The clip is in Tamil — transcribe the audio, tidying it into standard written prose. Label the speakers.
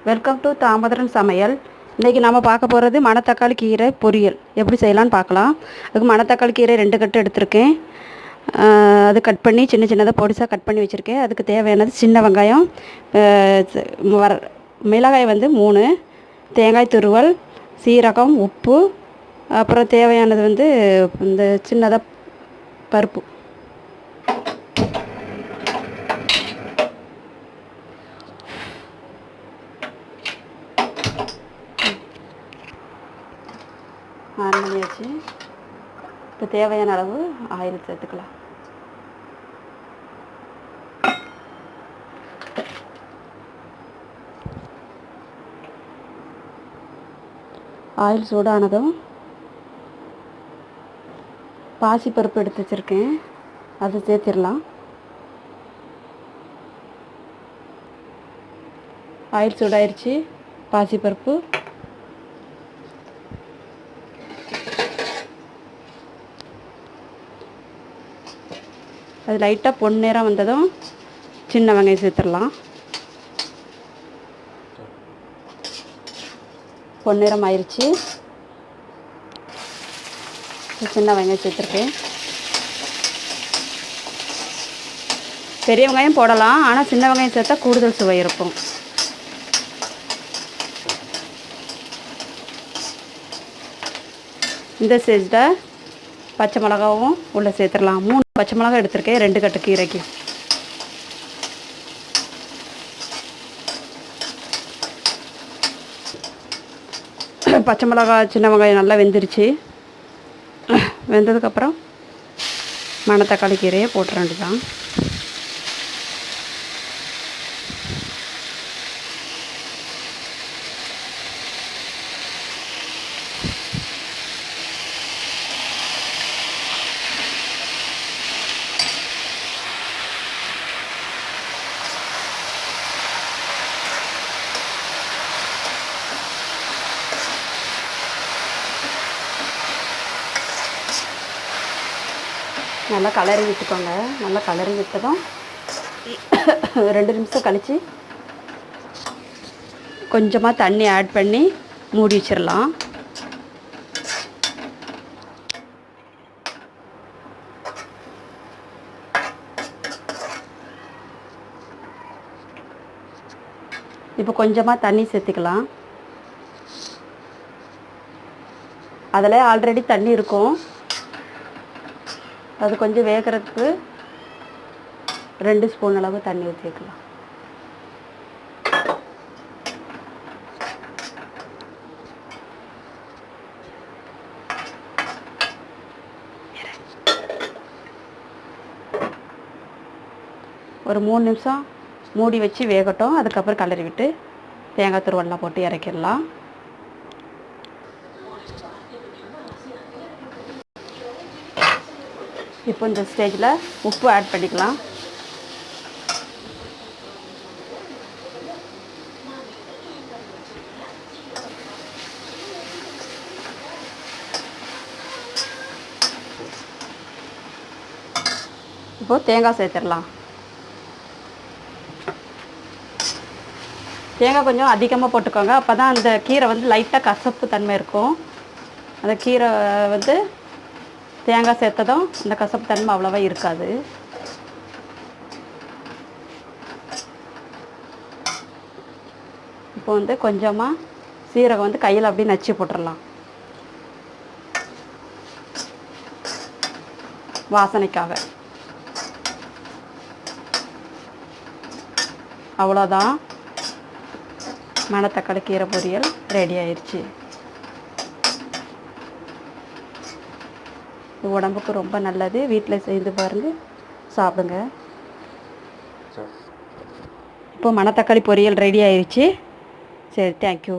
Speaker 1: வெல்கம் டு தாமோதரன் சமையல். இன்றைக்கி நம்ம பார்க்க போகிறது மணத்தக்காளி கீரை பொரியல் எப்படி செய்யலான்னு பார்க்கலாம். அதுக்கு மணத்தக்காளி கீரை 2 கட்டு எடுத்திருக்கேன். அது கட் பண்ணி சின்ன சின்னதாக பொடிசாக கட் பண்ணி வச்சுருக்கேன். அதுக்கு தேவையானது சின்ன வெங்காயம், மிளகாய் 3, தேங்காய் துருவல், சீரகம், உப்பு, அப்புறம் தேவையானது இந்த சின்னதாக பருப்பு. ஆன் பண்ணியாச்சு. இப்போ தேவையான அளவு ஆயில் சேர்த்துக்கலாம். ஆயில் சூடானதும் பாசிப்பருப்பு எடுத்து வச்சுருக்கேன், அதை சேர்த்திடலாம். ஆயில் சூடாயிருச்சு. பாசிப்பருப்பு, அது லைட்டாக பொன்னிறம் வந்ததும் சின்ன வெங்காயம் சேர்த்துடலாம். பொன்னிறம் ஆயிடுச்சு. சின்ன வெங்காயம் சேர்த்துருக்கேன். பெரிய வெங்காயம் போடலாம், ஆனால் சின்ன வெங்காயம் சேர்த்தா கூடுதல் சுவை இருக்கும். இந்த ஸ்டேஜில் பச்சை மிளகாவும் உள்ளே சேர்த்துடலாம். 3 பச்சை மிளகா எடுத்திருக்கேன் 2 கட்டு கீரைக்கு. பச்சை மிளகா சின்ன வெங்காயம் நல்லா வெந்துருச்சு. வெந்ததுக்கப்புறம் மணத்தக்காளி கீரையை போட்டுற வேண்டியதான். நல்லா கலரி விட்டுக்கோங்க. நல்லா கலரி விட்டதும் 2 நிமிஷம் கழித்து கொஞ்சமாக தண்ணி ஆட் பண்ணி மூடி வச்சிடலாம். இப்போ கொஞ்சமாக தண்ணி சேர்த்துக்கலாம். அதில் ஆல்ரெடி தண்ணி இருக்கும். அது கொஞ்சம் வேகிறதுக்கு 2 ஸ்பூன் அளவு தண்ணி ஊற்றிக்கலாம். ஒரு 3 நிமிஷம் மூடி வச்சு வேகட்டும். அதுக்கப்புறம் கலரி விட்டு தேங்காய் துருவல்லாம் போட்டு இறக்கிடலாம். இப்போ இந்த ஸ்டேஜில் உப்பு ஆட் பண்ணிக்கலாம். இப்போது தேங்காய் சேர்த்துடலாம். தேங்காய் கொஞ்சம் அதிகமாக போட்டுக்கோங்க. அப்போ தான் அந்த கீரை லைட்டாக கசப்பு தன்மை இருக்கும். அந்த கீரை தேங்காய் சேர்த்ததும் இந்த கசப்பு தன்மை அவ்வளோவா இருக்காது. இப்போ கொஞ்சமாக சீரகம் கையில் அப்படியே நச்சு போட்டுடலாம், வாசனைக்காக. அவ்வளோதான், மணத்தக்காளி கீரை பொரியல் ரெடி ஆயிடுச்சு. உடம்புக்கு ரொம்ப நல்லது. வீட்டில் செய்து பாருங்கள், சாப்பிடுங்க. இப்போ மணத்தக்காளி பொரியல் ரெடி ஆயிடுச்சு. சரி, தேங்க்யூ.